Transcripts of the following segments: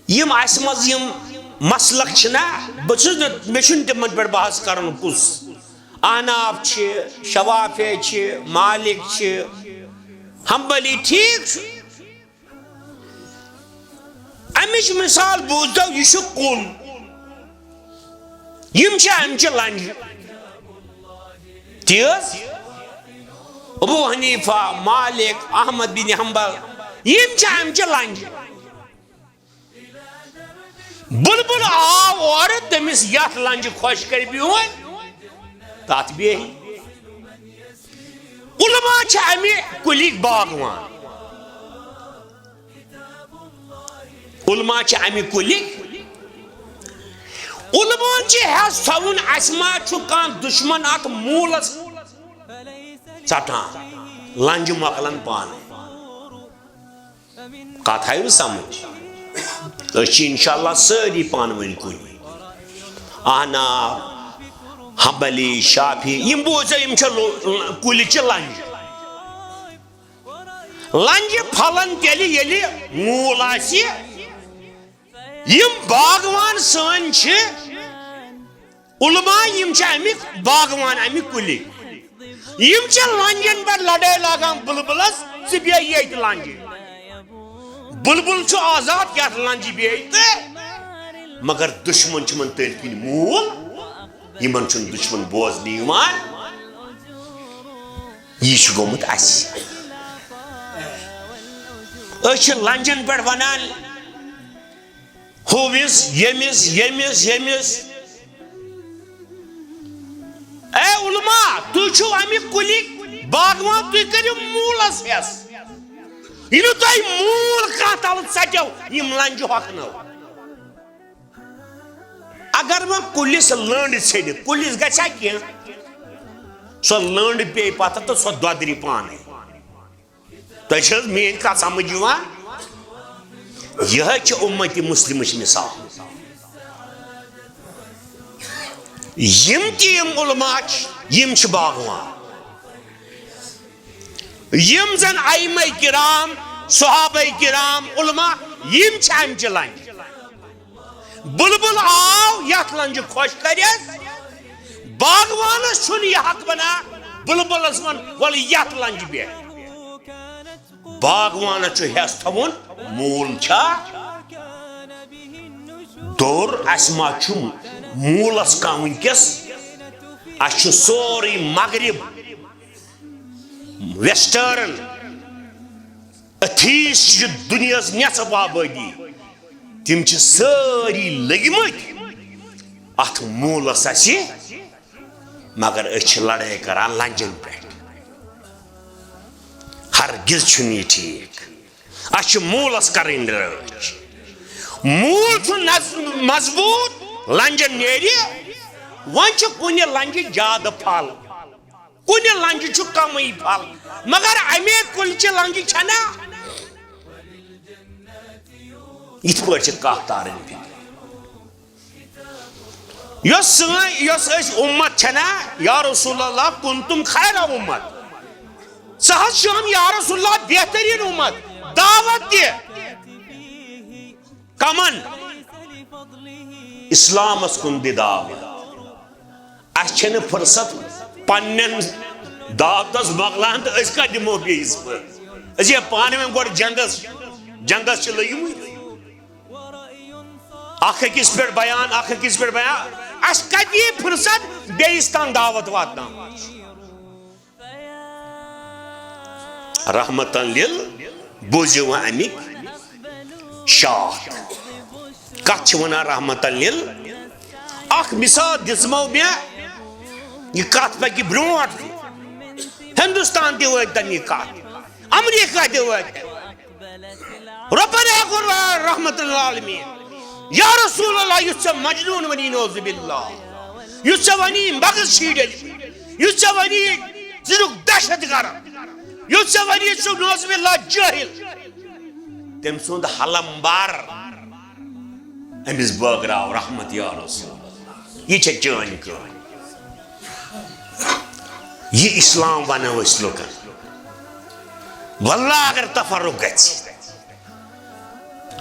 M اس مز M مسلک چھنا بچس مے چھن تمن پر بحث کرن کس احناف چھ شوافی چھ مالک چھ حنبلی ٹھیک امچ مثال بوزدو یہ کل یم چھ امچ لنج تیز ابو حنیفہ مالک احمد بن حنبل یم چھ امچ لنج بلبل آو اور تمس یت لنج خوش کر بہن تات بیہ علماء چھ امی کلیک باغوان علماء چھ امی کلیک علماء چھ حس تھون اسما چھ کان دشمن اک مولس ژٹان لنج مکلن پانے کت آئی سمجھ انشاءاللہ ساری پانوین کن احناف حنبلی شافی یم بوزا یم کلچ لنج لنج پھلن تیلی یلی مول آسی یم باغوان سن چھ علماء یم چھ امیک باغوان امیک کلی یم چھ لنجن پر لڑائی لاگان بلبلس سی بیا یہ لنج بلبل چھ آزاد کیا لنجی بیت مگر دشمن چھ من تیل کن مول یمن چھ دشمن بوزنی یوان یہ چھ گومت اس اچھ لنجن پر ونان ہووس یمس یمس یمس اے علماء تو چھو امی کلی باغوان تو کریو مولس یس یہ تھی مول کھانا تل ژٹو یم لنج ہۄکھنو اگر وہ کلس لنڈ ژھیڑ کلس گژھا کی سو لنڈ پے پتہ تو سو دودری پانے تھی چھ میری کت سمجھ یوان یہ چھ امت مسلمچ مثال یم تی یم علماء یم چھ باغوان یم زن ائمہ کرام صحابہ کرام علماء یم چھ امچ لنج بلبل آو یت لنج خوش کرس باغوانس چھن یہ حق بنا بلبلس ون ول یت لنج بے باغوانس چھ حس تھون مول چھا دور اسما چھ مولس کا ونکس اس سوری مغرب ویسٹرن اتھیس دنیا نصف آبادی تم ساری لگمت ات مولس اسی مگر اچھ لڑائی کران لنجن پہ ہرگز چھن یہ ٹھیک اچھ مولس کرن رچ مول چھ مضبوط لنجن نیری ون چھ کن لنج زیادہ پھل کن لنج چھ کم پھل مگر امی کلچہ لنج چھنا ات پہ کت تارن پہ یس امت چھنا یا رسول اللہ کنتم خیر امت سہت شام یا رسول اللہ بہترین امت دعوت دی کمن اسلام اس کن دی دعوت اس چھن فرصت پنن دعوتس مغلان تو اس کا دمو بیس پر اس یہ پانے میں گوڑ جنگس چھ لگی آخر کس پر بیان اس کا دی فرصت بیستان دعوت واتنا رحمتاً لیل بوزیو امک شاخ کت چھونا رحمتاً لیل اخ مثال دزمو میں یہ کت پکی برونٹ ہندوستان دی وقتن یہ کت امریکہ دی وقت ربنا قل رحمت العالمین یا رسول اللہ یسا مجنون ونی نوز باللہ یسا ونی مغز شیڈل یسا ونی زنک دہشت گرم یسا ونی نوز باللہ جاہل تم سند حلم بار امس بغراو رحمت یا رسول اللہ یہ چھ چان کان یہ اسلام بنو اس لوکن واللہ اگر تفرق گژھِ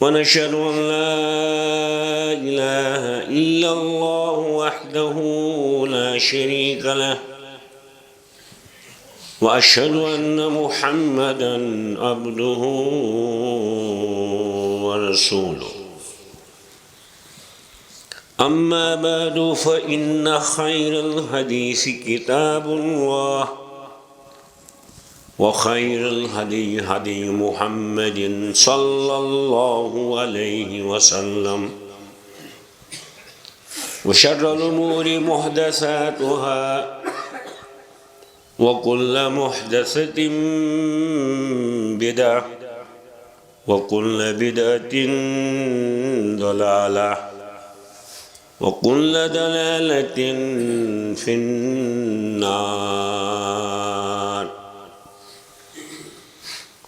ونشهد أن لا إله إلا الله وحده لا شريك له وأشهد أن محمدا عبده ورسوله أما بعد فإن خير الحديث كتاب الله وخير الهدي هدي محمد صلى الله عليه وسلم وشر الأمور محدثاتها وكل محدثة بدعة وكل بدعة ضلالة وكل ضلالة في النار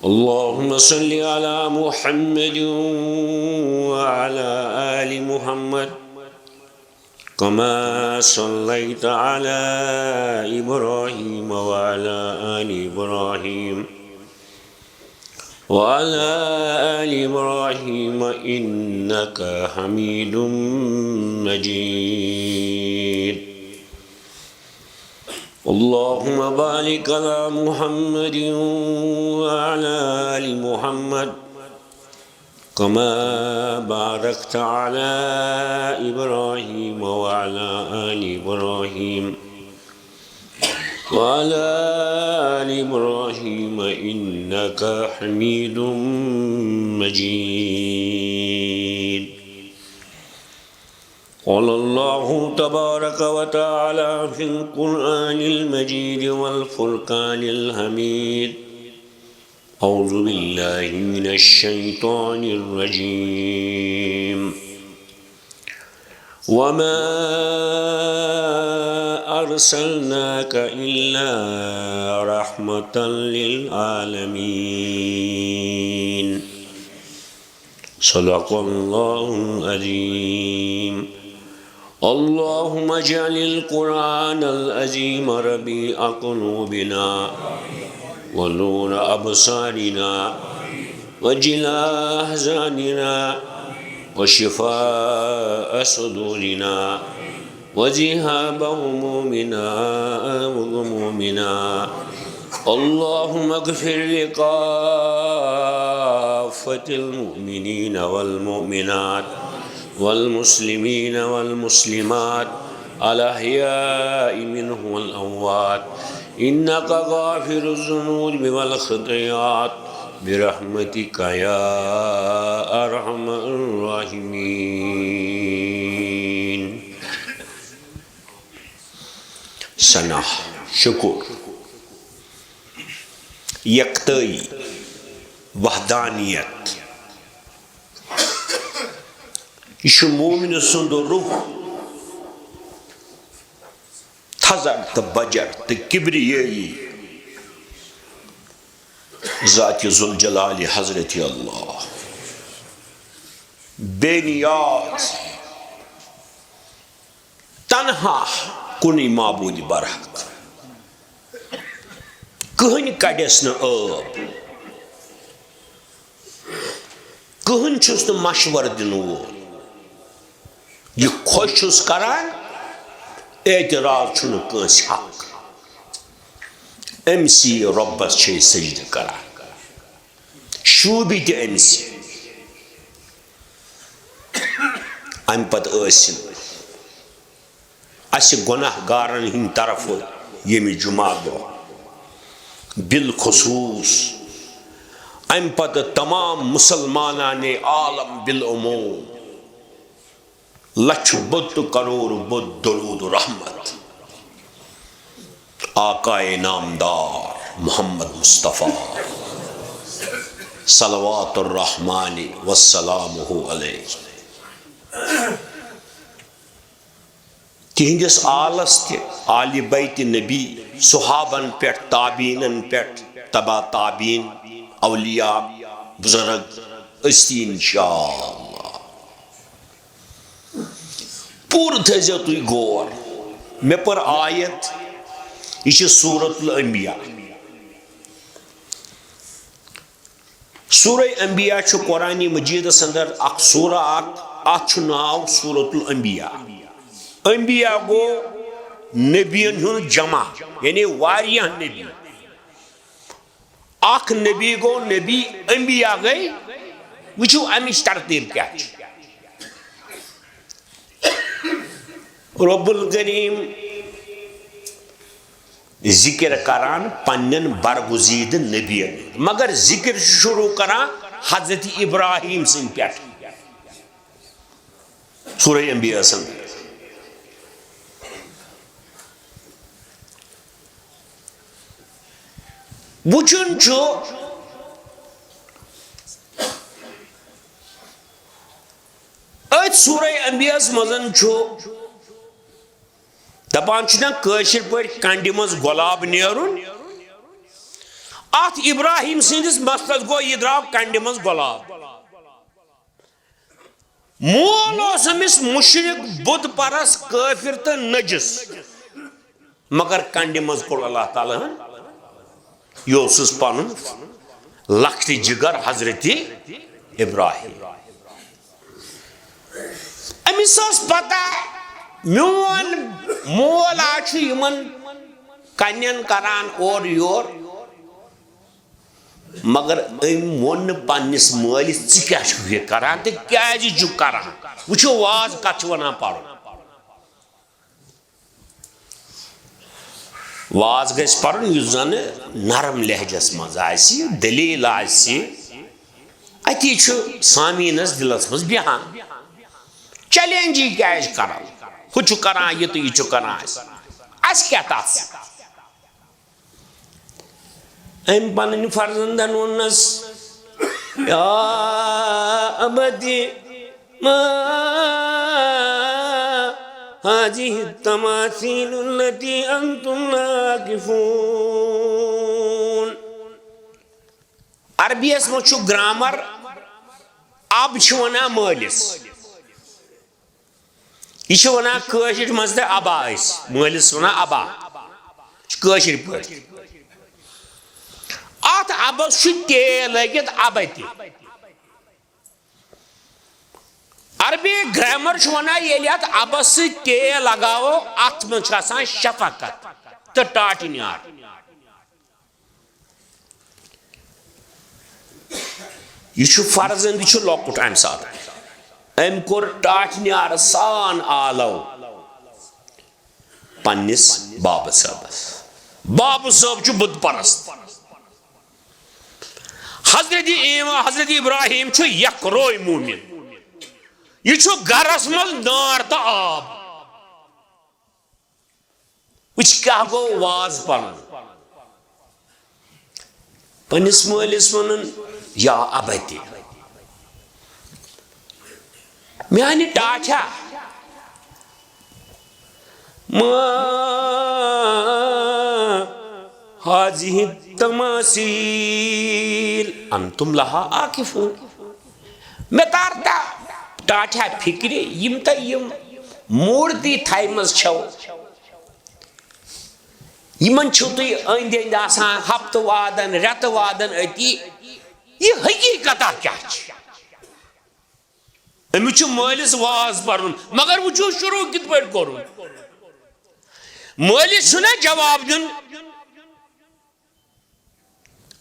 اللهم صل على محمد وعلى آل محمد كما صليت على إبراهيم وعلى آل إبراهيم وعلى آل إبراهيم إنك حميد مجيد اللهم بارك على محمد وعلى آل محمد كما باركت على إبراهيم وعلى آل إبراهيم وعلى آل إبراهيم إنك حميد مجيد قال الله تبارك وتعالى في القرآن المجيد والفرقان الحميد أعوذ بالله من الشيطان الرجيم وما أرسلناك إلا رحمة للعالمين صدق الله العظيم اللهم اجعل القرآن العظيم ربيع قلوبنا ونور أبصارنا وجلاء أحزاننا وشفاء صدورنا وذهاب همومنا وغمومنا اللهم اغفر لكافة المؤمنين والمؤمنات والمسلمين والمسلمات الأحياء منهم والأموات إنك غافر الذنوب والخطيئات برحمتك يا أرحم الراحمين سنة شكر يقتي وحدانيت يشو مؤمن سند روح تزر تبجر تكبريائي ذات ذو الجلال حضرت الله بنیاز تنہا کنی معبود برحق کہن کڑیس نہ آب کہن چھس نہ مشور دن وول یہ خوش چھس کران اعتراض چھن کانس حق امسی ربس چھے سجد کران شوبی تہ امسی ام پت ٲسِن اسہِ گۄناہ گارن ہٕنٛدِ طرفہٕ ییٚمہِ جُمعہ دۄہ بالخصوص ام پتہٕ تمام مسلمانان عالم بالعموم لچھ بت کروڑ بت درود رحمت آقائے نامدار محمد مصطفیٰ صلوات الرحمن والسلامہ علیہ تہندس آلس تہ آل بیت نبی صحابن پہ تابعین پہ تبا تابعین اولیاء بزرگ استی انشاءاللہ پور تھزو تھی غور مے پر آیت یہ سورۃ الانبیاء سورہ انبیاء چھ قرآن مجید اندر اخ سورہ ات ناو سورۃ الانبیاء انبیاء گو نبیین ہن جمع یعنی واریاہ نبی اخ نبی گو نبی انبیاء گئی وچو امچ ترتیب کیا رب الکریم ذکر کران پنن برگزید نبیین مگر ذکر شروع کران حضرت ابراہیم سن پیٹ سورہ انبیاء سن وچن چھو ایت سورہ انبیاء مزن چھو دپان چھنا کاشر پر کنڈی مز گلاب نیرون ات ابراہیم سندس مقصد گو یہ دراو کنڈی مز گلاب مول اسمس مشرک بت پرس کافر تو نجس مگر کنڈی مز کڑ اللہ تعالیٰ یہ پن لخت جگر حضرت ابراہیم امس پتہ میون مول آمن کنین کران اور یور مگر ام وون پنس مالس ژٕ کران تو کیازِ کران وچھو واز کت ونان پڑھو واز گژھِ پڑھن یُس زن نرم لہجس مز آسہِ دلیل آسہِ اتی چھُ سامعیٖنس دلس مز بیہان چیلنجی کیازِ کران ہُہ چھُ کران یہ تو یہ چھُ کران اس کیا تتھ ام پنن فرزندن ونس یا ابدی ما هذه التماثيل التي انتم عاكفون عربی اس مچ گرامر اب چھونا مالس یہ ونا کاشر مز ابا اس مالس ونا ابا کاشر پہ ات ابس تے لگت ابتی عربی گرامر ونا یل ات ابس تے لگاو ات من شفقت تو ٹاٹنیار یہ فرزند یہ لوکٹ ام سات ام کور ٹاٹنیار سان آلو پنس باب صاحبس باب صاحب بت پرست حضرت ابراہیم یک روئی مومن یہ گرس مز نار تو آب وچ کیا گو واز پن پنس مالس ون یا ابتی میانہ ٹاٹھا ما هذه التماثيل انتم لها عاكفون میں تارتا ٹاٹھا فکری یم تا یم مورتی تھائمز چھو یمن چھو تو اند اند آسان ہفت وادن رت وادن اتی یہ حقیقت کیا امچ مالس واز پرن مگر وچو شروع کت پہ کرو مالس چھنا جواب دن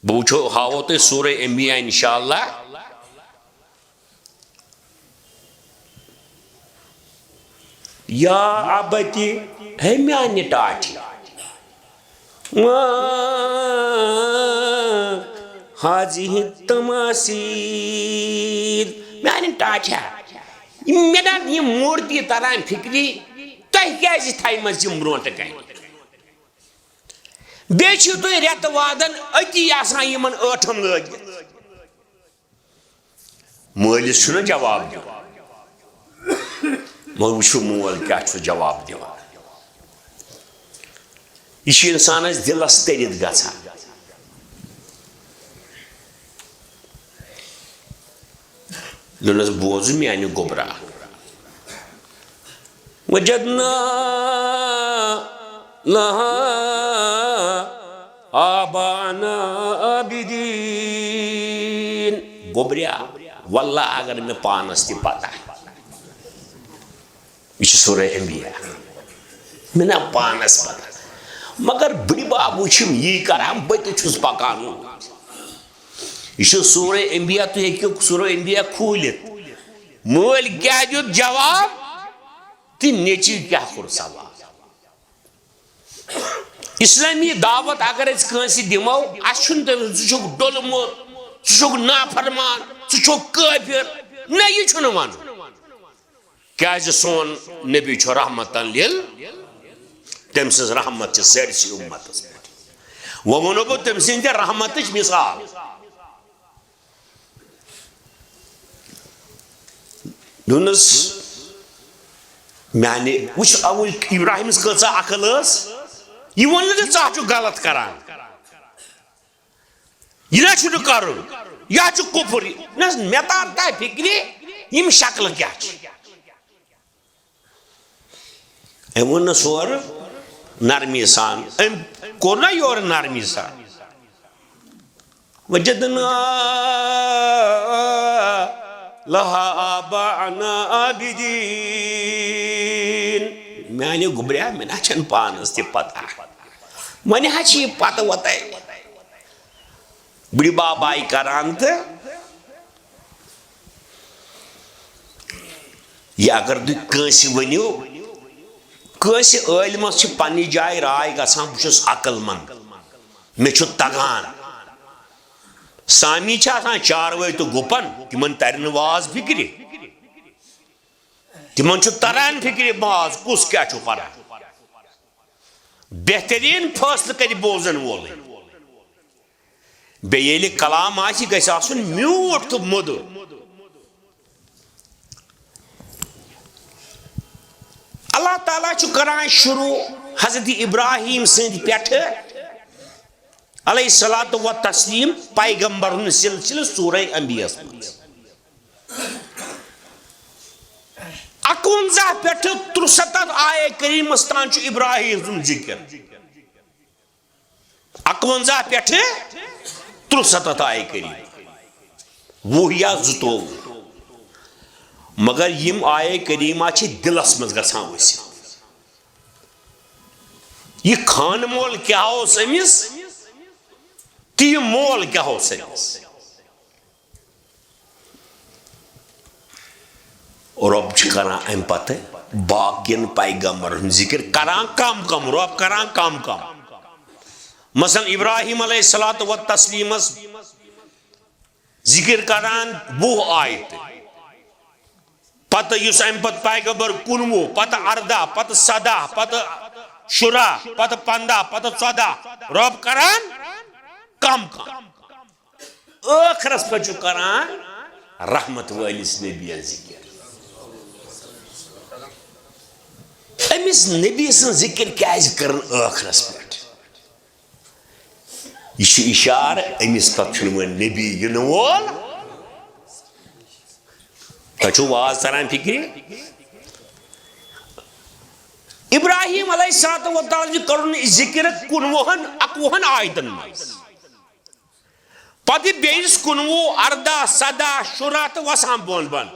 بوچھو ہاو تو سورہ انبیاء انشاءاللہ یا ابتی ہے میانہ ٹاٹھی هذه التماثيل میانہ ٹاٹھا مےٚ نا یہِ مورتی تران فِکری تۄہہِ کیازِ تھایمژ یِم برونٛٹھٕ کنہِ بیٚیہِ چھِو تُہۍ رٮ۪تہٕ وادن أتی آسان یِمن ٲٹھن لٲگِتھ مٲلِس چھُنہ جواب دِوان مگر وٕچھِو مول کیٛاہ چھُ جواب دِوان یہِ چھُ اِنسانس دِلس تٔرِتھ گژھان دوٚپنس بوزٕ میانہِ گوٚبرا وجدنا لها آبانا عابدین گوٚبریا واللہ اگر مےٚ پانس تہِ پتہ یہ سورہ انبیاء مےٚ نا پانس پتہ مگر بٕڈِ بب وٕچھِم یی کران بہٕ تہِ چھُس پکان یہ سورہ انبیاء تُہۍ ہیٚکِو سورہ انبیاء کھوٗلِتھ مٲلۍ کیٛاہ دیُت جواب تہٕ نیٚچوۍ کیٛاہ کوٚر سوال اسلامی دعوت اگر أسۍ کٲنٛسہِ دِمو اَسہِ چھُنہٕ تٔمِس ژٕ چھُکھ ڈوٚلمُت ژٕ چھُکھ نافرمان ژٕ چھُکھ کٲفِر نہ یہِ چھُنہٕ وَنُن کیٛازِ سون نبی چھُ رحمتن لِل تٔمۍ سٕنٛز رحمت چھِ سٲرسٕے اُمتس پٮ۪ٹھ وۄنۍ وَنو بہٕ تٔمۍ سٕنٛدِ رحمتٕچ مِثال دوٚپنس میانہِ وٕچھ ابراہیمس کۭژاہ عقل ٲس یہِ ووٚن نہٕ ژٕ ژٕ چھُکھ غلط کران یہِ نہ چھُنہٕ کرُن یہِ حظ چھُ کُفُر نہ مےٚ تار تۄہہِ فِکرِ یِم شکلہٕ کیٛاہ چھِ أمۍ ووٚن نہٕ سورٕ نرمی سان أمۍ کوٚر نہ یورٕ نرمی سان وجدنا لها آباءنا عابدین میانہِ گوٚبریا مےٚ نہ چھنہٕ پانس تہِ پتہ وۄنۍ حظ چھِ یہِ پتہٕ وتَے بٕڈِ بب آیہِ کران تہٕ یہِ اگر تُہۍ کٲنٛسہِ ؤنِو کٲنٛسہِ عٲلمس چھِ پننہِ جایہِ راے گژھان بہٕ چھُس عقل منٛد مےٚ چھُ تگان سامی چھِ آسان چاروٲے تہٕ گُپن تِمن ترِ نہٕ واز فِکرِ تِمن چھُ تران فِکرِ واز کُس کیٛاہ چھُ پران بہتریٖن فٲصلہٕ کرِ بوزن وولٕے بیٚیہِ ییٚلہِ کلام آسہِ گژھِ آسُن میوٗٹھ تہٕ موٚدُر اللہ تعالیٰ چھُ کران شروع حضرت ابراہیم سٕنٛدِ پٮ۪ٹھٕ علیہ الصلوۃ والتسلیم پیغمبر ہُنٛد سلسلہٕ سورہ انبیاء ہس منٛز 51 پٮ۪ٹھٕ 63 آیے کریٖمس تام چھُ ابراہیم سُنٛد ذِکر 51 پٮ۪ٹھٕ 63 آیے کریٖم 20 یا 22 مگر یِم آیے کریٖمہ چھِ دِلس منٛز گژھان ؤسِتھ یہِ خانہٕ مول کیٛاہ اوس أمِس تہٕ یہِ مول کیٛاہ اوس أمِس رۄب چھُ کران امہِ پتہٕ باقین پیغمبرن ہُنٛد ذِکر کران کم کم رۄب کران کم کم مثلاً ابراہیم علیہ الصلوۃ والتسلیمس ذِکر کران 20 آیتہٕ پتہٕ یُس امہِ پتہٕ پیغمبر 19 پتہٕ 18 پتہٕ 17 پتہٕ 16 پتہٕ 15 پتہٕ 14 رۄب کران کم کم ٲخرس پٮ۪ٹھ چھُ کران رحمت وٲلِس نبیَس ذِکر أمِس نبی سٕنٛز ذِکر کیٛازِ کٔرٕن ٲخرس پٮ۪ٹھ یہِ چھُ اِشارٕ أمِس پتہٕ چھُنہٕ وۄنۍ نبی یِنہٕ وول تۄہہِ چھُو واز تران فِکرِ ابراہیم علیہ الصلوۃ والسلام چھُ کرُن ذِکر 19 آیتن منٛز پتہٕ بیٚیِس 19 18 17 16 تہٕ وسان بۄن بۄن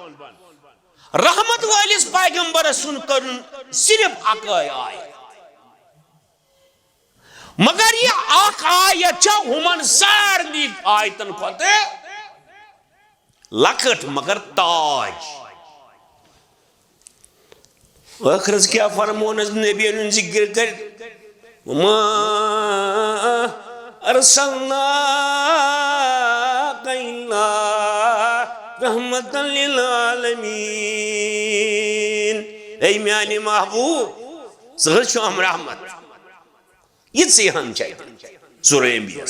رحمت وٲلِس پیغمبرس سُنٛد کرُن صرف اکٲے آیت مگر یہِ اکھ آیت چھےٚ ہُمن سارنٕے آیتن کھۄتہٕ لۄکٕٹ مگر تاج ٲخرس کیٛاہ فرمون حظ نبیَن ہُنٛد ذِکر کٔرِتھ وما ارسلناک الا رحمة للعالمين اے میانی محبوب سہل شام رحمت یہ سیہن چاہیے سورہ انبیاء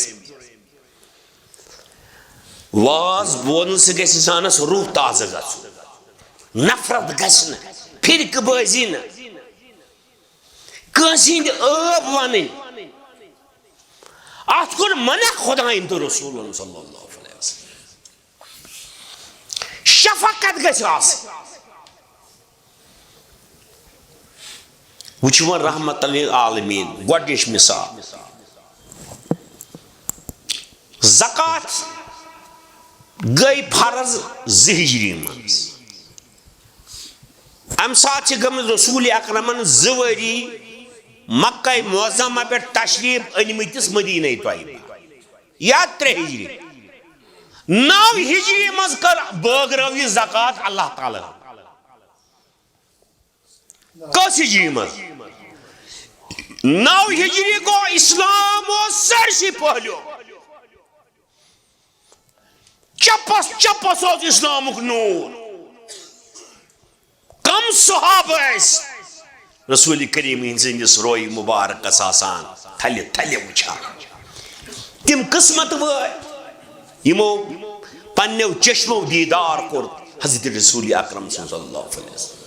واز بولن سے گیس انسانس روح تازہ گژھُن نفرت گژھِ نہٕ فرقہ بازی نہ کٲنٛسہِ ہٕنٛدۍ ٲب وَنٕنۍ اتھ کوٚر منع خۄدایَن تہٕ رسوٗلن صلی اللہ علیہ وسلم شفقت گژھِ آسٕنۍ وٕچھِو وۄنۍ رحمت للعالمیٖن گۄڈنِچ مثال زکات گئی فرض زٕ ہجری منٛز امہ سات چھ گٔمٕژ رسول اکرمن 2 ؤری مکہ معظمہ پہ تشریف أنمٕتِس مدینہ طیبہ یا 3 ہجری 9 ہجری مز کر بٲگرٲو یہِ زکات اللہ تعالیٰ کس ہجری مز 9 ہجری گو اسلام سرسی پہلو چپس چپس اوس اسلامک نور کم صحابہ رسول کریم سندس روی مبارکس آسان تھلہِ تھلہِ وٕچھان تم قسمت یمو پننیو چشمو دیدار کور حضرت رسول اکرم صلی اللہ علیہ وسلم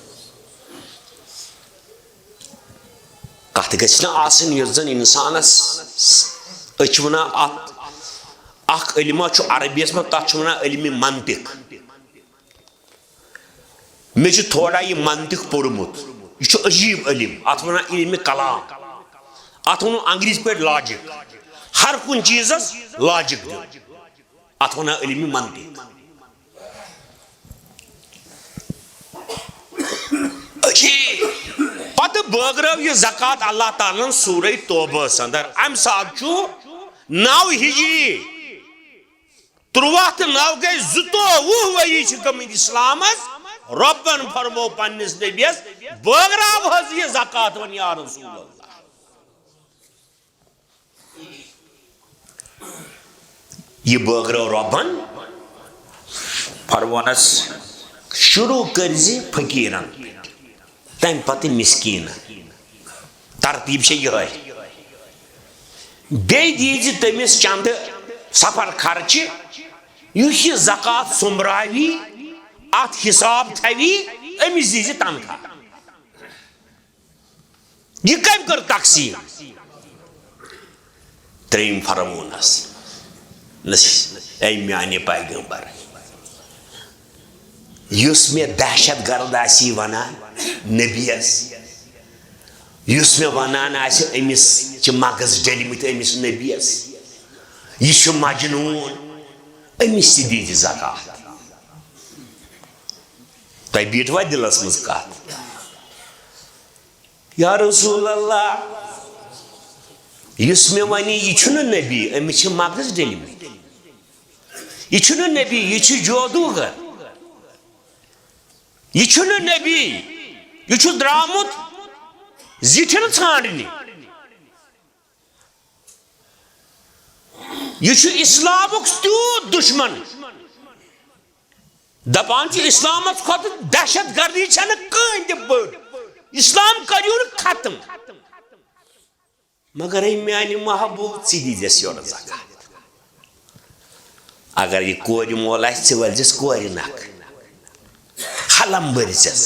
کت گژھِ نہٕ آسٕنۍ یۄس زن انسانس أسۍ چھِ ونان اکھ علما چھُ عربیس منٛز تتھ چھِ ونان علمِ منطق مےٚ چھُ تھوڑا یہِ منطق پوٚرمُت یہ چھُ عجیب علم ات ونان علم کلام ات ونو انگریزی پہ لاجک ہر کن چیزس لاجک دیو ات ونان علم منطق پتہ بٲگرٲو یہِ زکات اللہ تعالیٰ سورہ توبہ اندر امہ سات چھُ 9 ہجری 13 تہٕ 9 گٔے 22 ؤری چھِ گٔمٕتۍ اسلامس ربن فرمو پننس نبیس بٲگراو حظ یہ زکات ون یا رسول اللہ یہ بٲگراو ربن فرمونس شروع کرزِ فقیرن تم پتہ مسکین ترتیب چھے یہے بیٚیہِ دیٖزِ تٔمِس چند سفر خرچہِ یُس یہِ زکات سوٚمبراوی ات حساب تھوی امس دیٖزِ تنخواہ یہ کم کر تقسیم ترٛیٚیِم فرمونس اے میانہِ پیغمبر یُس مےٚ دہشت گرد آسی ونان نبیس یُس مےٚ ونان آسہِ أمِس چھِ مغز ڈٔلمٕتۍ أمِس نبیس یہِ چھُ مجنوٗن أمِس تہِ دیٖزِ زکات تۄہہِ بیٖٹھوا دلس منٛز کتھ یا رسول اللہ یُس مےٚ ونہِ یہِ چھُنہٕ نبی أمِس چھِ مغز ڈٔلمٕتۍ یہِ چھُنہٕ نبی یہِ چھُ جودوٗگر یہِ چھُنہٕ نبی یہِ چھُ درٛامُت زِٹھٮ۪ن ژھانڈنہِ یہِ چھُ اسلامُک تیوٗت دُشمن دپان چھُ اسلامس کھۄتہٕ دہشت گردی چھنہٕ کٕہٕنۍ تہِ بٔڑ اسلام کٔرِو نہٕ ختم مگر اے میانہِ محبوب ژٕ دیٖزٮ۪س یورٕ زکات اگر یہِ کورِ مول آسہِ ژٕ ؤلزٮ۪س کورِ نکھٕ حلم بٔرزٮ۪س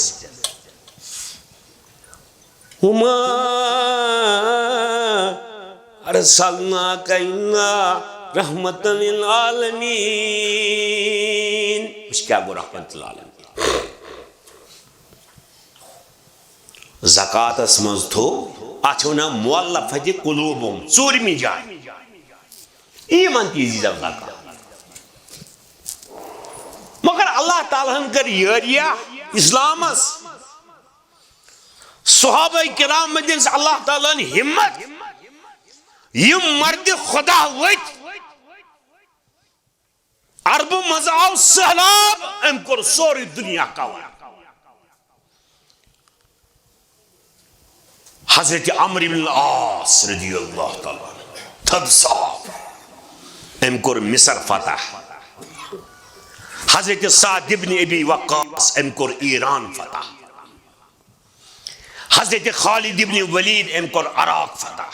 وما ارسلناک الا رحمتا للعالمین اس کیا گو رحمت للعالمین زکات اس منز تھو اچھونا مولفت قلوبم ژوٗرمہِ جاے ایمان تیزی زکات مگر اللہ تعالیٰ ہن کر یٲریا اسلامس صحابہ کرام مدین سے اللہ تعالیٰ نے ہمت یم مرد خدا وچ عرب مز آو سہلاب ام کور سوری دنیا کور حضرت عمرو بن العاص رضی اللہ تعالیٰ تھد صاحب ام کور مصر فتح حضرت سعد بن ابی وقاص ام کور ایران فتح حضرت خالد ابن ولید ام کور عراق فتح.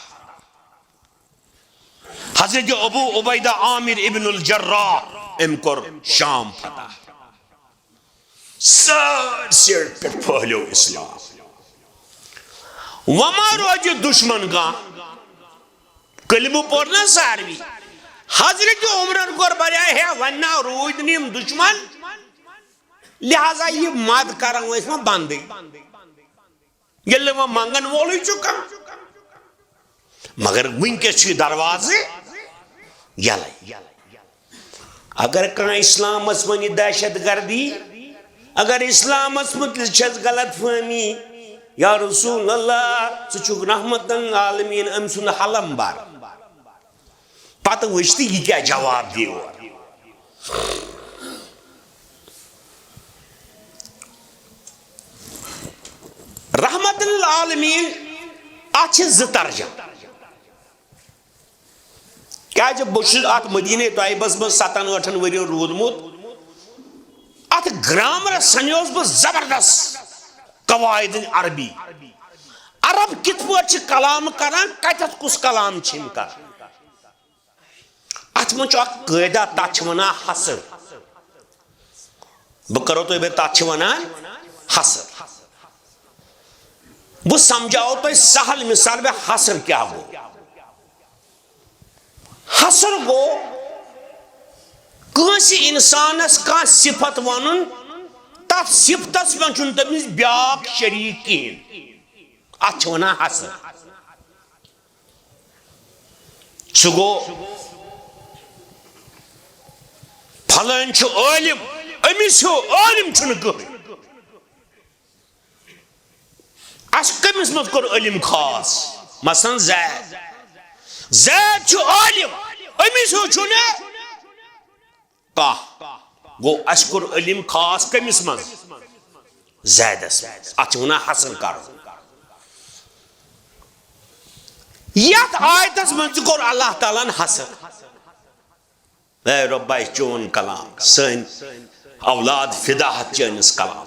حضرت ابو عبیدہ عامر ابن الجراح ام کور شام فتح. سارسے پہ پھہلیو اسلام. وما روج دشمن کا کلمہ پورنا ساروی. حضرت عمرن کور بریا ہے ونہ روج نیم دشمن لہذا یہ ماد کرن اس میں بندی یل وہ منگن وولے چکا مگر ونکس دروازے یلے. اگر کان اسلام اس ونی دہشت گردی اگر اسلام اس متعلق چھس غلط فہمی یا رسول اللہ ژٕ رحمت عالمین ام سن حلم بار پتہ وچھتی یہ کیا جواب دیو. رحمت العالمین اتھ زٕ ترجم کیا بہت ات مدینہ طیبس من 7-8 ورین رودمت ات گرامر سنیوس بہ زبردست قواعد عربی. عرب کت پہ کلام کران کتت کس کلام چھم کر ات من قاعدہ تک ونان حصر. بہ کرو تہ تک ونان حصر. بہ سمجھاؤ تہ سہل مثال میں حصر کیا گو. حصر گو کنسی انسانس کان صفت ونن تف صفتس من چھ تمس بیاکھ شریک کہین ات ونان حصر. سہ گو پھلان چھ عالم امس ہو عالم چھن کہین. اس کمس مت کور علم خاص مثلا زید زید چھ عالم امس ہو چھن گو اس کور علم خاص کمس من زیدس ات ونان حسن کر. یت آیتس من کور اللہ تعالیٰ حسن اے ربا چون کلام سن اولاد فداحت چانس کلام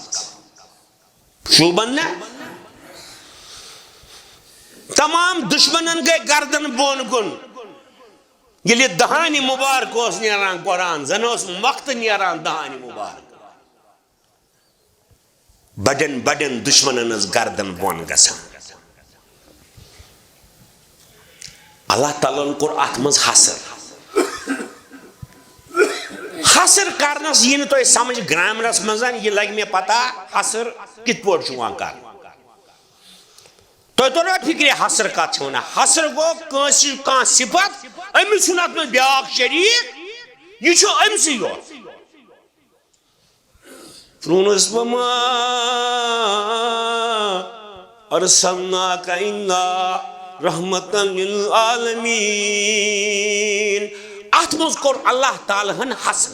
شوبن نا. تمام دشمنن گئے گردن بون کن یلی دہانی مبارک اس نیران قرآن زن اس وقت نیران دہانی مبارک بڑن بڑن دشمنن اس گردن بون گسان. اللہ تعالیٰ کور ات مز حسر. حسر کرنس یہ تو سمجھ گرامرس مزان یہ لگ میں پتہ حسر کت پور چھوان کر. تو فکر حسر کت ونان. حسر گو کنسی کان صفت امس چھن ات من بیاکھ شریک یہ چھ امسی یوت. فرونس وما ارسلناک الا رحمتا للعالمین. ات مز کور اللہ تعالیٰ ہن حسن.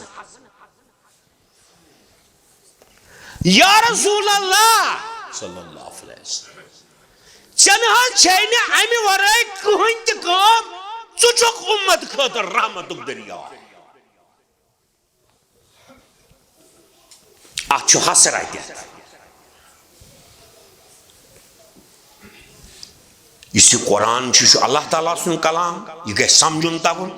یا رسول اللہ صلی اللہ علیہ وسلم چنہ چھنے امی ورائے کہن تہ کام ژٕ چھُکھ امت خاطر رحمتک دریا. ات چھ حسر اتہ. اس قرآن چھ اللہ تعالیٰ سن کلام یہ گژھِ سمجھن تگن.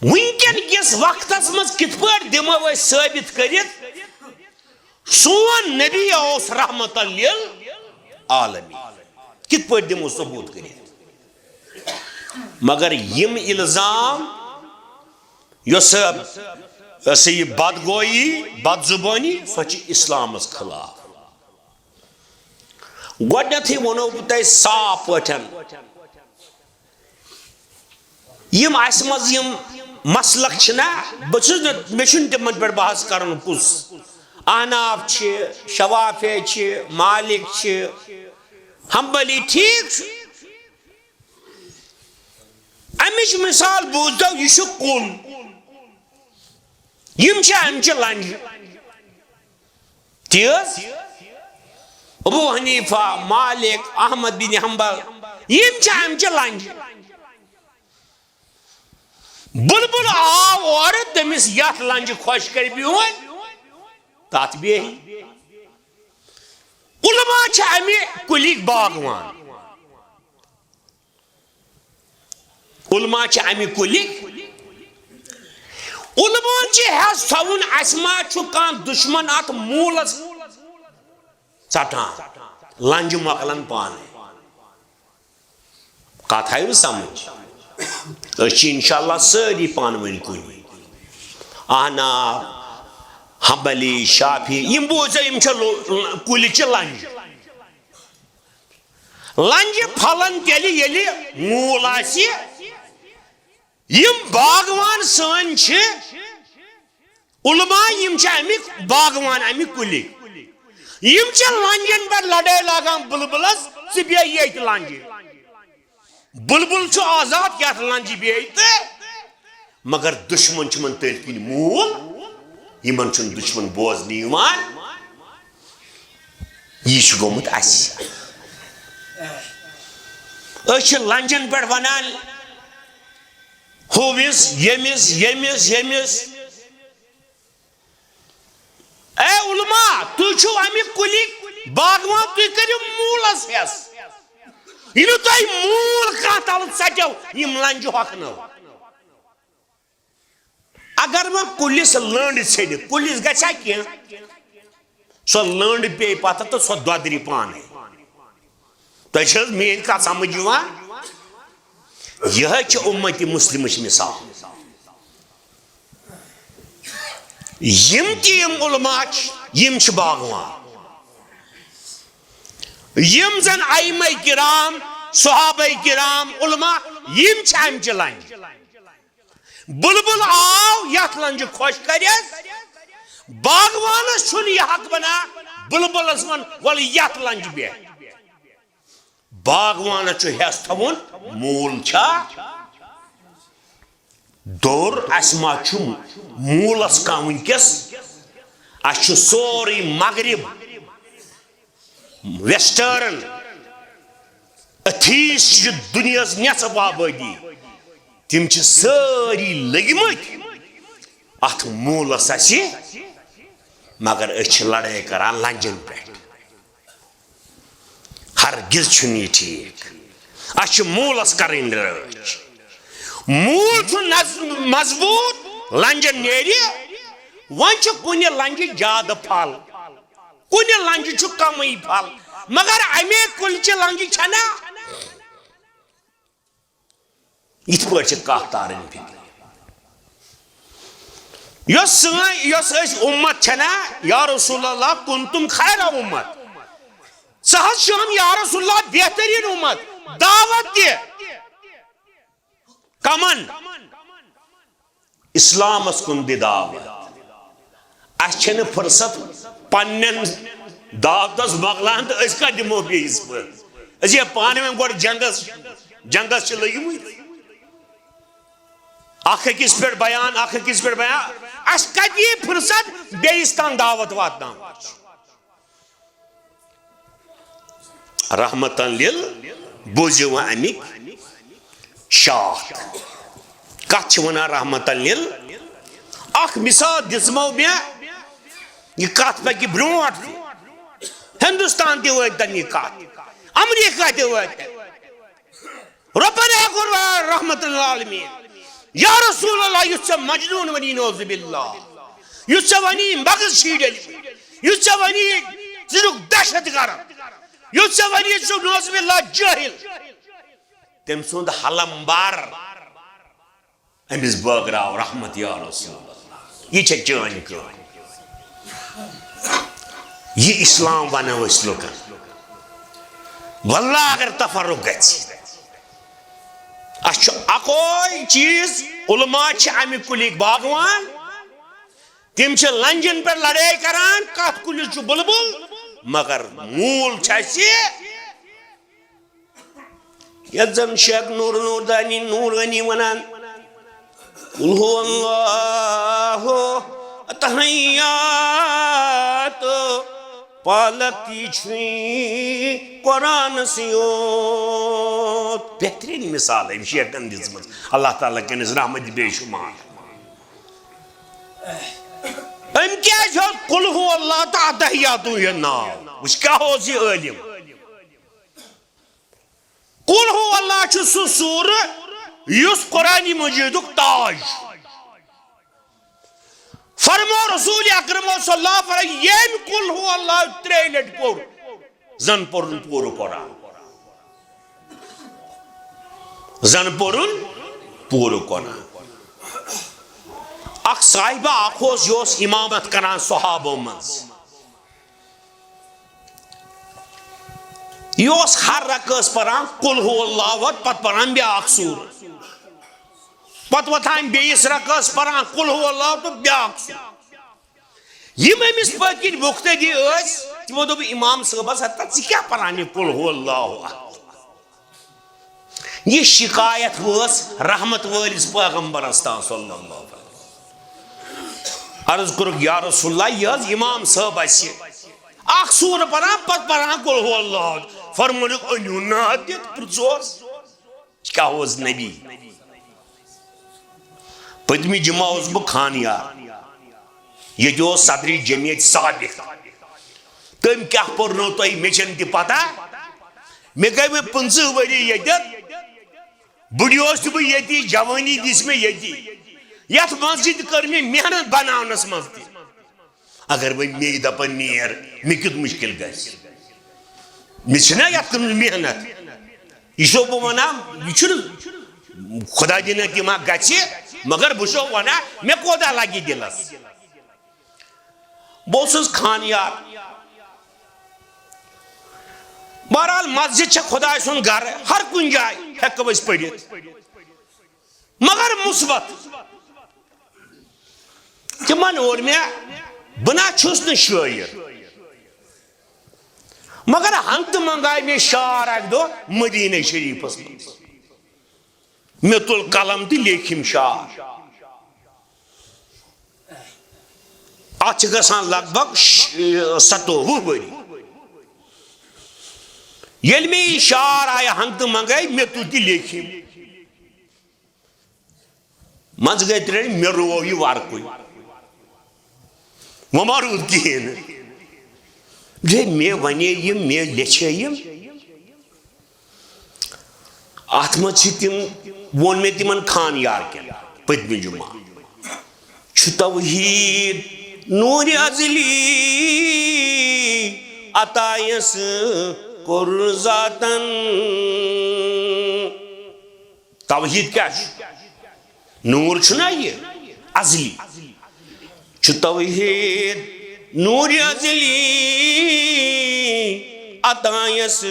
ونکن کس وقتس مز کت پٲٹھۍ دمو أسۍ ثٲبت کٔرِتھ سون نبی اوس رحمت للعالمین کت پٲٹھۍ دمو ثبوت کٔرِتھ. مگر یم الزام یس یہ بدگوئی بد زبانی سو چھ اسلامس خلاف. گۄڈنیتھٕے ونو بہٕ تۄہہِ صاف پٲٹھۍ یم اس مز یم مسلک چھنا بہٕ چھُس نہٕ مےٚ چھُنہٕ تِمن پٮ۪ٹھ بحث کرُن کُس. احناف چھ شوافی چھ مالک چھ حنبلی ٹھیک چھ. امچ مثال بوزدو یہ چھ کُل یم چھ امچہ لنجہ تیز. ابو حنیفہ مالک احمد بن حنبل یم چھ امچہ لنجہ. بلبل آو اور تمس یت لنجہ خوش کر بہن تات بیہی چھ امی کلیک باغوان علماء چھ امی کلیک علماء چھ حس تھون اسما چھ کان دشمن ات مولس ژٹان لنج مکلن پانے کت آئی سمجھ انشاءاللہ ساری پانوین کن احناف حنبلی شافی یم بوزا یم کلچ لنج لنج پھلن تیلی یلی مول آسی یم باغوان سن چھ علماء یم چھ امیک باغوان امیک کلی یم چھ لنجن پر لڑائی لاگان بلبلس سی بیا یت لنجی بلبل چھ آزاد کیا لنجی بیت مگر دشمن چھ من تیل کن مول یمن چھ دشمن بوزنی یوان یہ چھ گومت اس چھ لنجن پر ونان ہووس یمس یمس یمس اے علماء تو چھو امی کلی باغوان تو کریو مولس ہس یہ تو مول کاتل سچو یم لنج ہکنو اگر میں کلس لنڈ ژھیڑ کلس گژھا کی سو لنڈ پے پتہ تو سو دودری پانے تہ مین کت سمجھ یوان یہ امت مسلمچ مثال یم یم علماء یم چھ باغوان یم زن ائمہ کرام صحابہ کرام علماء یم چھ امچ لنج بلبل آو یت لنج خوش کرس باغوانس چھن یہ حق بنا بلبلس ون ول یت لنج بے باغوانس چھ حس تھون مول چھا دور اسما چھ مولس کان ونکس اس سوری مغرب ویسٹرن اتھیس دنیا نصف آبادی تم چھ ساری لگمت ات مولس اسی مگر اس لڑائی کران لنجن پہ ہرگز چھن یہ ٹھیک اس مولس کریں رچ مول چھ مضبوط لنجن نیری ون چھ کن لنج زیادہ پھل کن لنج چھ کمی پھل مگر امی کلچ لنج چھنا ات پہ کت تارن فکر یس امت چھنا یا رسول اللہ کنتم خیر امت سہت شام یا رسول اللہ بہترین امت دعوت دی کمن اسلام اس کن دی دعوت اس چھن فرصت پنن دعوت اس مغلان تو اس کا دمو بیس پر اس یہ پانے میں گوڑ جنگس چھ لگی ہوئی آخر کس پر بیان اس کا دی فرصت بیستان دعوت واتنا رحمتاً لیل بوزیو امک شاخ کت ونا رحمتاً لیل اخ مثال دزمو میں یہ کت پکی برونٹ ہندوستان تی واتن یہ کت امریکہ تی واتن ربنا اکر رحمت العالمین یا رسول اللہ یسا مجنون ونی نوز باللہ یسا ونی مغز شیڈل یسا ونی زنک دہشت گرم یسا ونی نوز باللہ جاہل تم سند حلم بار امس بغراو رحمت یا رسول اللہ یہ چھ چان کان یہ اسلام بنو اس لوکن واللہ اگر تفرق گژھِ اس اکوئی چیز علماء چھ امی کلیک باغوان تم چھ لنجن پر لڑائی کران کت کلی چھ بلبل مگر مول چھ یزن شیخ نور دانی نور غنی ونان قل هو اللہ اتحیات پالکی چھوئی قرآن سیوت بہترین مثال ہے شیخ اندیز مز اللہ تعالیٰ کے نظر رحمت بے شمار ام کیا جو قل هو اللہ اتحیاتو یہ نام وچ کیا ہو سی عالم قل هو اللہ چھ سو سور یس قرآن مجید تاج فرمو رسول اکرم صلی اللہ علیہ وسلم یم قل هو اللہ 3 لٹ پور زن پورن پور قرآن زن پورن پور قرآن اخ صاحبہ اخوز یوس امامت کران صحابہ منز یوس ہر رکس پران قل هو اللہ وت پت پران بیاکھ سور پت وتھان بیس رکس پران قل هو اللہ تو بیاکھ سور یم امس پتکن مقتدی اس تمو دوپ امام صاحبس ہتا ژٕ کیاہ پران یہ قل هو اللہ یہ شکایت وس رحمت وٲلِس پیغمبرس تام صلی اللہ علیہ وسلم عرض کرک یا رسول اللہ یہ امام صاحب اسی اخ سور پران پت پران قل هو اللہ فرمونک انیو نات دت پرزوس کیا ہوز نبی پتمی جمعہ اس بہ خانیار یہ جو صدری جمعیت سابق تم کیا پرنو تو مچن تی پتہ میں گئی میں 15 وری یتت بڑیوس تو بہ یتی جوانی دس میں یتی یت مسجد کر میں محنت بناونس مز تہ اگر وہ می دپن نیر مے کیت مشکل گژھِ مے چھنا یت کرن محنت یہ چھو بہ ونان یہ چھُ خدا دِنہ تہِ ما گژھِ مگر بہ چھو ونان مے کوتاہ لگہِ دلس بہ اوسُس خانیار بہرحال مسجد چھ خدا سن گھر ہر کن جائے ہیکو أسۍ پٔرِتھ مگر مثبت تمن اور مے بنا چھس نہ شاعر مگر ہنگتہ منگائے میں شعر اک دو مدینہ شریفس مز مے تل قلم تہ لیکھم شعر ات گژھان لگ بھگ 27 وری یل میں یہ شعر آئے ہنگتہ منگائے مے تل تہ لیکھم مز گئی 3 مے رو یہ ورکوے وہ ما روٗد کِہیٖنۍ نہٕ مے ونے یم مے لیچھے یم ات مز چھ تم وون مے تمن خانیار کین پتمہ جمعہ چھ توحید نور ازلی عطایس کور ذاتن توحید کیا نور چھنا یہ ازلی چھ توحید نور ازلی عطایس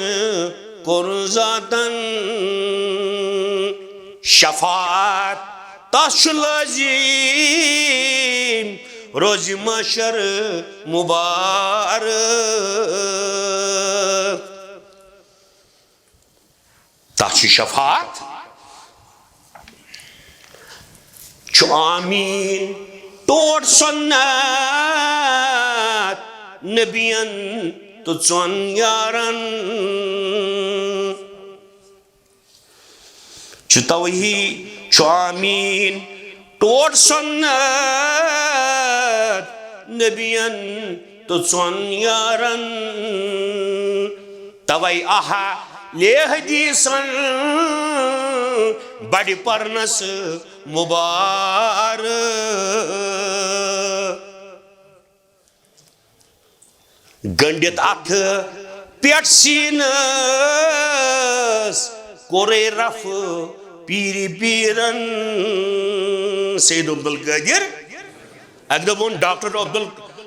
کور ذاتن شفاعت تس چھ لازم روز محشر مبارک تس چھ شفاعت چھ آمین توڑ سنت نبین تو چون یارن چھ توحید چھ آمین توڑ سنت نبین تو چون یارن توئی آہا لے حدیثن بڑی پرنس مبارک گنڈت اتھ پیٹ سینس کورے رف پیری پیرن سید عبدالقادر اک دپون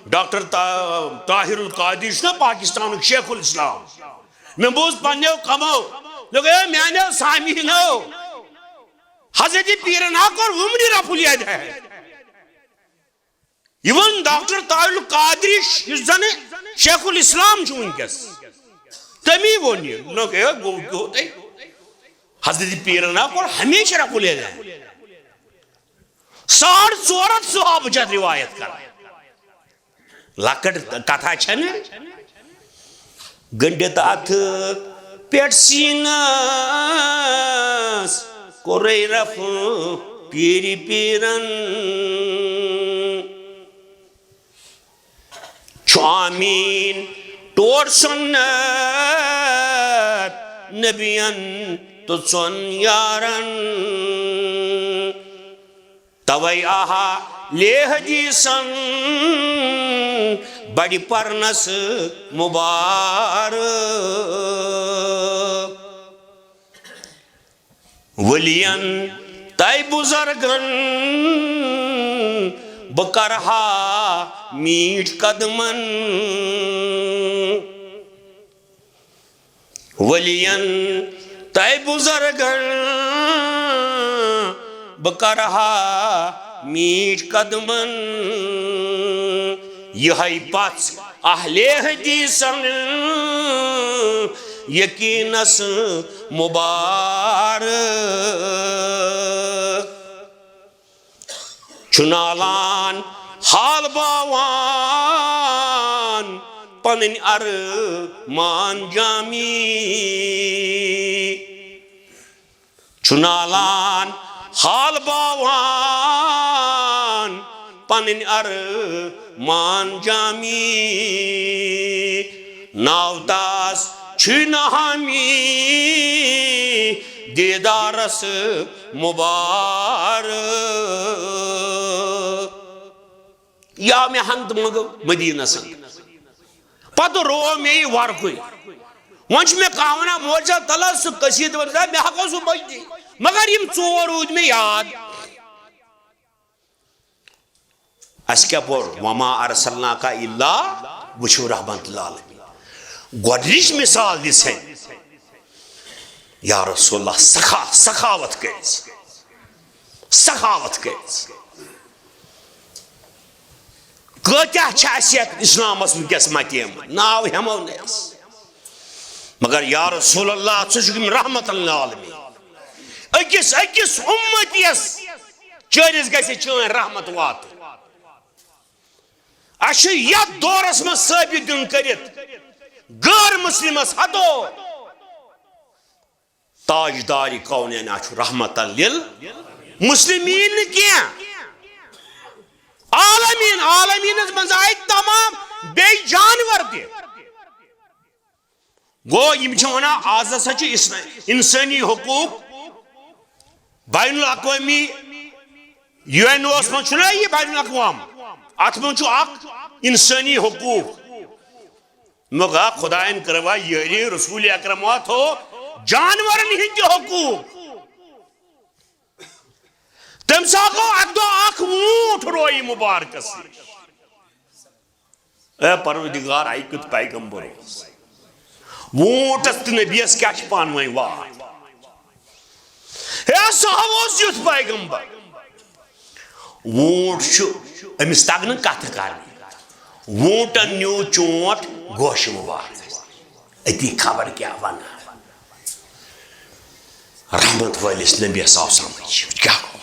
ڈاکٹر طاہر القادری چھُ پاکستان شیخ الاسلام میں بوز پنیو کمو میانو سامعینو حضرت پیرن اور ومنی رفل ید ہے ایون ڈاکٹر طاہر القادری زن شیخ الاسلام ونکس تمی ون حضرت پیرن اور ہمیشہ رفل ید ہے 450 صحابہ چھ روایت کر لکٹ کتھا چھن گنڈت اتھ پیٹ سینس کورے رف پیری پیرن چھ آمین ٹوٹ سنت نبین تو سن یارن توئی آہا لیہ جی سن بڑی پرنس مبارک ولین تائی بزرگن بکرہا میٹ قدمن ولین تائی بزرگن بکرہا میٹ قدمن یہی پاس اہل حدیثن یقینس مبارک چنالان حال باوان پنن ارمان جامی چنالان حال باوان پنن ارمان جامی ناوداس چھن ہمی دیدارس مبارک یا میں ہنگ مگو مدینہ سنگ پتہ رو میں ورکوئی ونچ میں کامنا موجہ تلا سو قصید ورزا میں حقا سو بجدی مگر یم ژور روٗدۍ مےٚ یاد اَسہِ کیٛاہ پوٚر وما ارسلناکا الا وٕچھِو رحمت العالمین گۄڈنِچ مثال دِژ أمۍ یا رسول اللہ سخاوت کٔرِتھ کۭتیاہ چھِ اَسہِ یتھ اِسلامس وٕنکٮ۪س متیمٕتۍ ناو ہٮ۪مو نہٕ أسۍ مگر یا رسول اللہ ژٕ چھُکھ رحمت العالمین أکِس اُمتِیس چٲرِس گژھِ چٲنۍ رحمت واتٕنۍ اَسہِ چھُ یتھ دورس منٛز ثٲبت دیُن کٔرِتھ غٲر مسلمس ہتو تاجداری کونین اچھو رحمت للمسلمین نہٕ کینٛہہ عالمینس منٛز آیہِ تمام بیٚیہِ جانور تہِ گوٚو یِم چھِ ونان آز ہسا چھُ انسٲنی حقوٗق بین الاقوامی UN اوس منٛز چھُنہ یہِ بین الاقوام اتھ منٛز چھُ اکھ انسٲنی حقوٗق مگا خدایَن کروا یٲری رسول اکرم تھو جانورن ہٕنٛدۍ حقوٗق تٔمۍ ساتہٕ گوٚو اکہِ دۄہ اکھ ووٗنٛٹ رویہِ مُبارکس اے پروردگار آیہِ کیُتھ پیغمبر اوس ووٗنٛٹس تہٕ نبیَس کیٛاہ چھِ پانہٕ ؤنۍ واے ہے سُہ اوس یُتھ پیغمبر ووٗنٛٹ چھُ أمِس تگہِ نہٕ کتھٕ کرنہِ ووٗنٛٹن نیوٗ چونٛٹھ گوشہِ مُبارک أتی خبر کیٛاہ ونان رحمت وٲلِس نبیَس آو سمجھ کیٛاہ گوٚو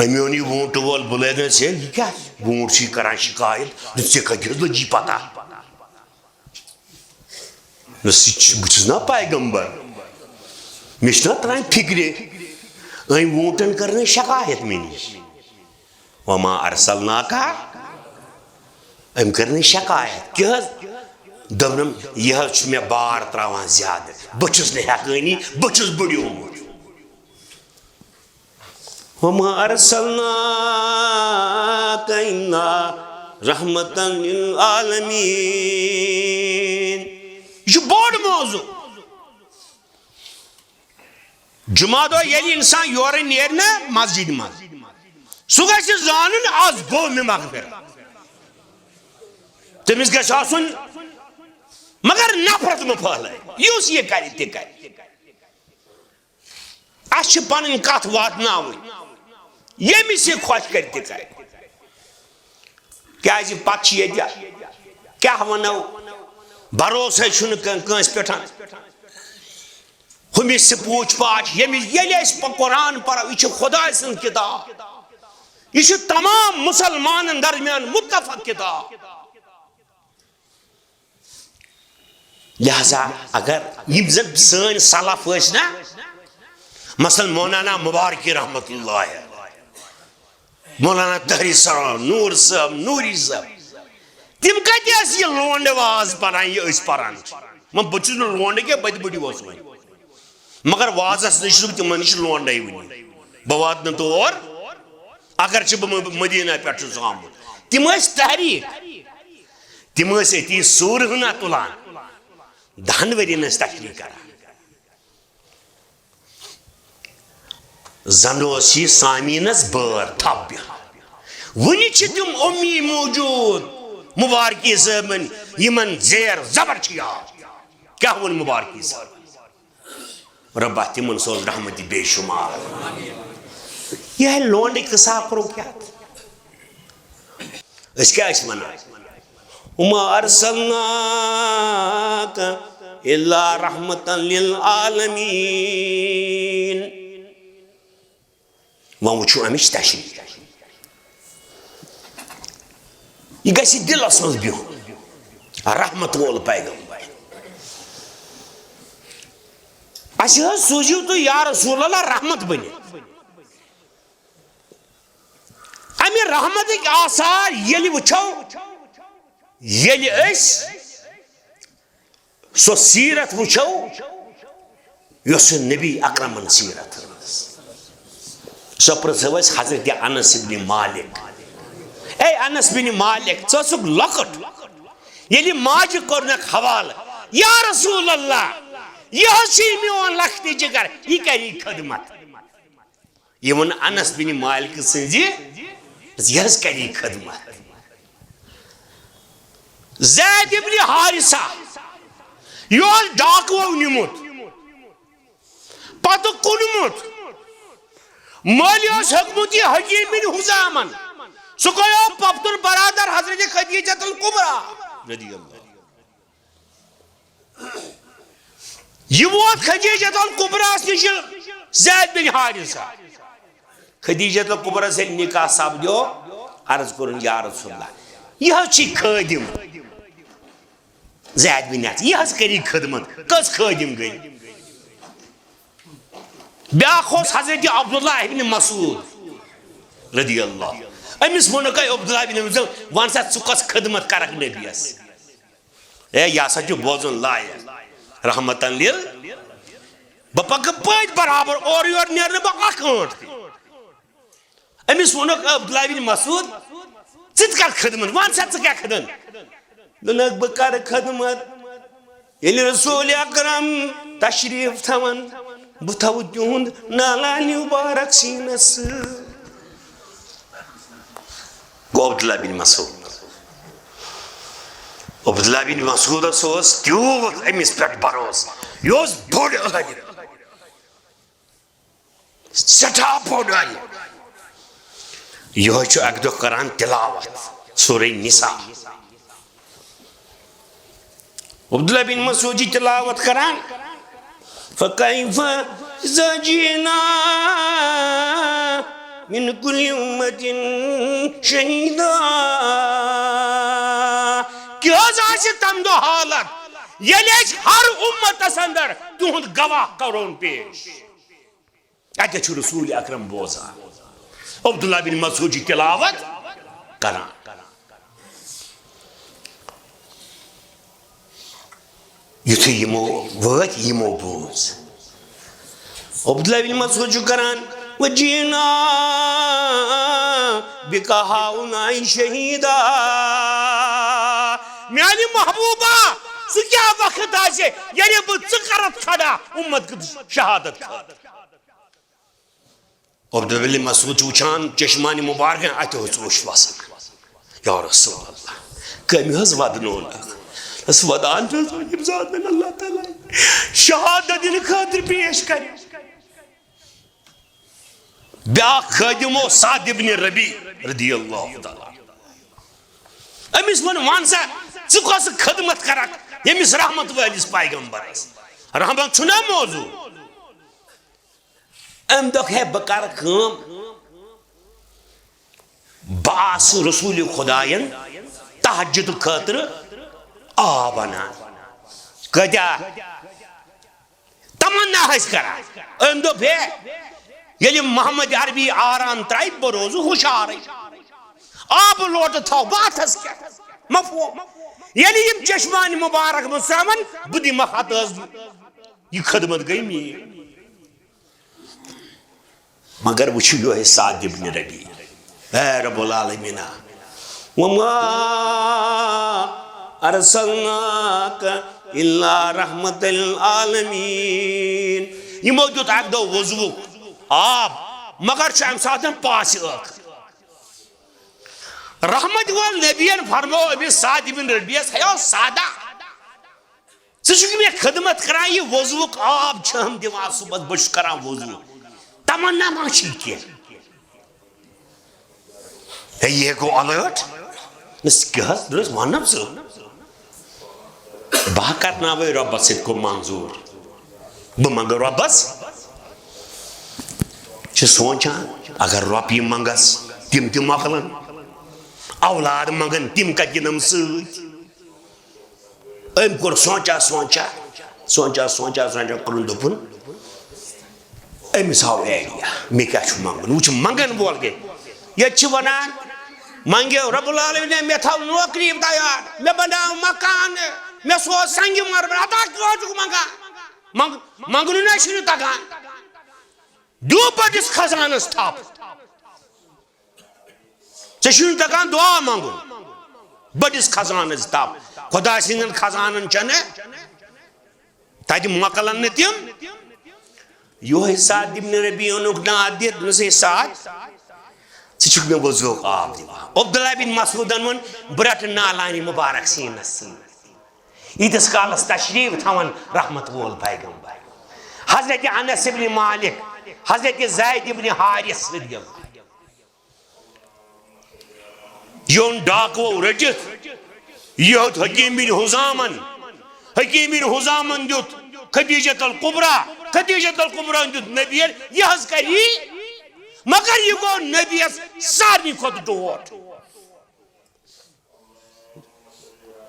أمۍ اوٚن یہِ ووٗنٛٹہٕ وول بُلٲوِنَس ہے یہِ کیٛاہ ووٗنٛٹ چھُے کران شِکایت ژےٚ کتہِ لٔجی پتہ بہٕ چھُس نا پیغمبر مےٚ چھُنہ تران فکرِ أمۍ ووٗنٛٹن کٔر نہٕ شکایت مےٚ نِش وما ارسلناکا أمۍ کٔر نہٕ شکایت کیٛاہ حظ دوٚپنم یہِ حظ چھُ مےٚ بار تراوان زیادٕ بہٕ چھُس نہٕ ہٮ۪کٲنی بہٕ چھُس بٕڈیومُت وما ارسلناکا الا رحمتا للعالمین یہ چھُ بوٚڑ موضوع جمعہ دۄہ ییٚلہِ انسان یورٕ نیرِ نہ مسجد منٛز سُہ گژھِ زانُن آز گوٚو مےٚ مغفرت تٔمِس گژھِ آسُن مگر نفرت مہ پھہلٲیِتھ یُس یہِ کرِ تہِ کرِ اَسہِ چھِ پنٕنۍ کتھ واتناوٕنۍ ییٚمِس یہِ خۄش کرِ تہِ کرِ کیٛازِ پتہٕ چھِ ییٚتہِ کیٛاہ ونو بھروسے چھُنہٕ کٲنٛسہِ پٮ۪ٹھ ہُمِس سے پوٗچھ پاچھ ییٚلہِ أسۍ قرآن پرو یہِ چھِ خۄداے سٕنٛز کِتاب یہِ چھِ تمام مُسلمانن درمیان مُتفق کِتاب لہذا اگر یم زن سٲنۍ سلف ٲسۍ نا مثلاً مولانا مبارکی رحمت اللہ مولانا طاہری صاحب نور صاحب نوری صاحب تم کتہ یہ لونڈ واز پران یہ پران بہت لونڈ کی بت بڑی وس ون مگر وازس نش تم نش لونڈ ون بہ وات تور اگرچہ بہ مدینہ پہ آمت تم تحریک تم اتی سور ہنا تلان 10 ورین تقریر کران زن یہ سامینس بر تھپ ون تم امی موجود مبارکی صاحبن یمن زیر زبر یاد کیا ون مبارکی صاحب ربا تمن سوز رحمت بے شمار یہ لونڈ قصہ کرو کیا اس کیا اس منا وما ارسلناک الا رحمتا للعالمین وہاں وچھو امش تشریح یہ گسی دل اسمز بیو رحمت وول پیغمبر اچھا سوزیو تو یا رسول اللہ رحمت بنی امی رحمت ایک آثار یلی وچھو یلی اس سو سیرت وچھو یس نبی اکرمن سیرت سو پرسوس حضرت انس بن مالک اے انس بن مالک ژسک لکٹ یلی ماج کرنک حوال یا رسول اللہ یہ میون لخت جگر یہ کری خدمت یہ ون انس بن مالک سنجی یہ کری خدمت زید بن حارثہ یہ ڈاکو نمت پتہ کنمت مالیس حکمت یہ حکیم بن حزامن سو گیا پپتر برادر حضرت خدیجہ الکبریٰ رضی اللہ یہ ووت خدیجہ الکبریٰ نش زید بن حارثہ خدیجہ الکبریٰ سے نکاح سپدیو عرض کرن یا رسول اللہ یہ چھ خادم زید بن حارثہ یہ کری خدمت کس خادم گئی بیاکھ حضرت عبداللہ ابن مسعود رضی اللہ امس ونک عبداللہ ابن مسعود ون سا ژٕ کس خدمت کرک نبیس اے یہ ہسا چھ بوزن لائق رحمتن لیل بہ پکہ پت برابر اور یور نیرن بہ اکھ ٲنٹ تہ امس ونک عبداللہ ابن مسعود ژٕ تہ کر خدمت ون سا ژٕ کیا خدمت دونک بہ کر خدمت ییٚلہِ رسول اکرم تشریف تھون بہ تھو تہند نالانی مبارک سینس گو عبداللہ بن مسعود عبداللہ بن مسعود تیوت امس پہ بروس یہ بوڑ عالم سٹھا بوڑ عالم یہ اک دہ کران تلاوت سورہ نساء عبداللہ بن مسعود جی تلاوت کران فَكَيْفَ إِذَا جِئْنَا مِنْ كُلِّ أُمَّةٍ شَهِيدًا کیا زاسی تم دو حالت یلیش ہر امت اندر تہند گواہ کرون پیش اتے چھ رسول اکرم بوزا عبداللہ بن مسعود جی تلاوت کران یتھے یمو وات یمو بوز عبداللہ بن مسعود جو کران وجینا بکا ہاؤنائی شہیدہ میانی محبوبہ سو کیا وقت آسے یعنی بچکرت کھڑا امت شہادت کھڑا عبداللہ بن مسعود چوچان چشمانی مبارکیں آتے ہو چوش واسق یا رسول اللہ کمی حض ودنون اس ودان جو امزاد من اللہ تعالی شہادت ان خاطر پیش کرے بیاکھ خادمو سعد بن ربی رضی اللہ تعالی امس من وانسا ژٕ خدمت کرک یمس رحمت والس پیغمبرس رحمت چھنا موضوع ام دۄہ ہے بہ کر کٲم بہ آس رسول خداین تہجد خاطر آب انان کتیا تمنا ہس کران ام دۄہ ہے ییٚلہِ محمد عربی آرام ترائی بہ روزٕ ہُشارے آب لوٹہٕ تھاو باتس کیٛاہ مفہوم یعنی یم چشمان مبارک مسامن بدی مخات یہ خدمت گئی می مگر وچھو یہ سعد ابن ربی اے رب العالمین وما ارسلناک الا رحمت العالمین یہ موجود ایک دو وضو آب مگر شام ساتھ پاس رحمت وال نبیان فرمو ابن سعد ابن ربیس ہے سادہ سچو میں خدمت کران یہ وضو آب چھم دیوان صبح بش کران وضو تمنا ماشی کیا یہ کو الرٹ نس کہس درس وانم سو با کرنا وے رب سید کو منظور بمنگ ربس چھ سوچان اگر ربی منگس تم تم مقلن اولاد منگن تم کتنم سوچ ام کور سوچا سوچا سوچا سوچا سوچا کرن دپن امس آو ایریا مے کیا منگن وہ منگن بول گئے یہ ونان منگو رب العالمین مے تھو نوکری تیار مے بناو مکان مے سو سنگ مر عطا کیو منگان منگنو نہ چھن تگان دو بڑس خزانس تھپ ژھن تگان دعا منگو بڑس خزانس تھپ خدا سندن خزانن چھ تتہ مکلن نہ تم یہ سعد ابن ربی اونک ناد دت نسے سعد ژھک مے وضو آب دِوان عبداللہ بن مسعودن ون برٹ نالانی مبارک سینس ایتس کالس تشریف تھون رحمت وول پیغمبر حضرت انس ابن مالک حضرت زید ابن حارث رضی اللہ یون ڈاکو رجت یہ حکیم بن حزامن دیت خدیجۃ القبرا دیت نبی یہ حض کری مگر یہ گو نبی سارنی خود ٹوٹ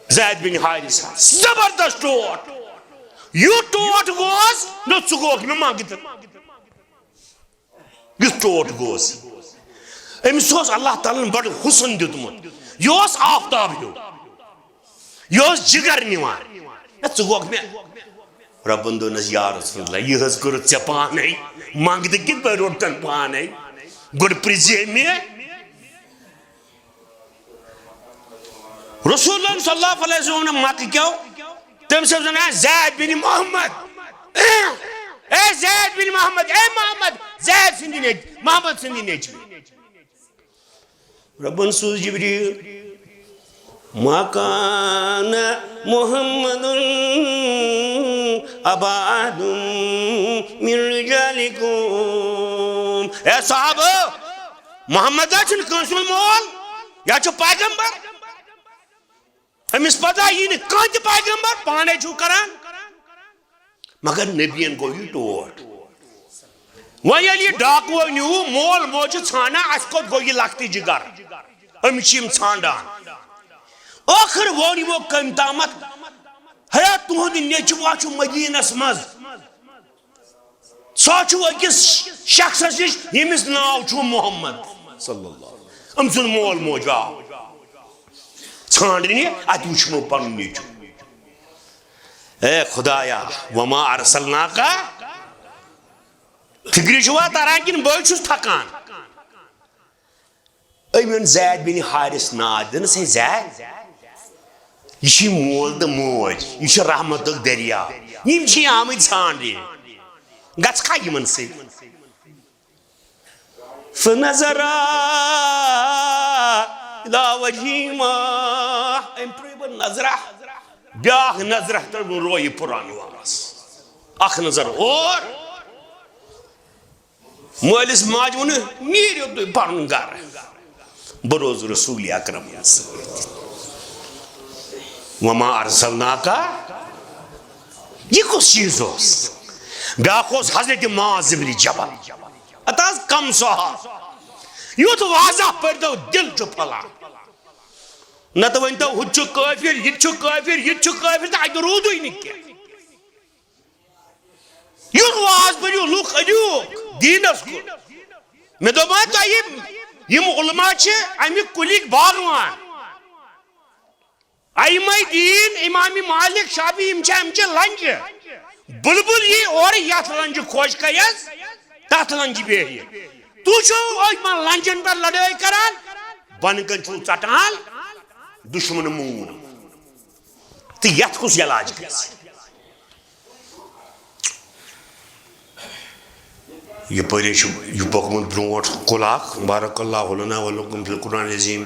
زید بن حارث زبردست ٹوٹ یہ ٹوٹ گوس نہ ثگوک میں مانگت یہ ٹوٹ گوس امس اللہ تعالیٰ بڑ حسن دیتمت یہ آفتاب ہو یہ جگر نیوان ثگوک میں ربن دونس یا رسول اللہ یہ حض کر ے پانے مانگت کت پہ روٹن پانے گڑ پرزے میں رسول اللہ صلی اللہ علیہ وسلم نے مت کیو تم سے زید بن محمد اے زید بن محمد اے محمد زید سندی نیچ محمد سندی نیچ ربن سوز جبریل ما کان محمد ابا احد من رجالکم اے صحابہ محمد چھن کنسل مول یا چھو پیغمبر امس پتہ یہ کان تہ پیغمبر پانے چھو کران مگر نبیین گو یہ ٹوٹ وہ یہ ڈاکو نیو مول موج ژھانا اس کو گو یہ لختی جگر امس ژھانڈان آخر وون وہ کم تامت ہے تہد نیچوا مدینس مز سو اکس شخصس نش یمس ناو محمد صلی اللہ علیہ وسلم ام سن مول موج آو ژھانڈنی ات وچھنو پن نیچو اے خدایا وما ارسلناک فکری چھوا تران کن بہ چھس تھکان امن زید بن حارث ناد دنس ہے زید یہ مول تو موج یہ رحمت دریا یم آمت ژھانڈنی گھس کھا یمن سی فنظرا الى وجههما ام تريب نظرہ بیاکھ نظرہ تر روی پران واس اخ نظر اور مولس ماج ون نیرو تو پرن گھر بروز رسول اکرم وما ارسلناک یہ کس چیز اس بیاکھ اس حضرت معاذ بن جبل اتاز کم سہا یوت واضح پر دو دل چھ پھلا نہ تو ونتو ہچ کافر یہ کافر تو اگر رودو ہی نہیں کیا یہ واضح پر یہ لوگ ادیوک دینس کو میں دو بات آئی یہ علماء چھے امی کلیگ باغوان ائمہ دین امام مالک شافعی امچہ لنج بلبل یہ اور یت لنج خوش کیس تت لنج بیہ تو چھو لنجن پر لڑائی کران بن کن چھو ژٹان دشمن مون تو یت کس علاج گژھِ یہ پری یہ پکمت بروٹ کلاک بارک اللہ لنا ولکم فی القرآن العظیم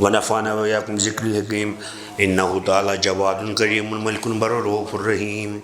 ونفعنا وإياكم ذکر حکیم انہ تعالی جواد کریم ملک بر رؤوف الرحیم.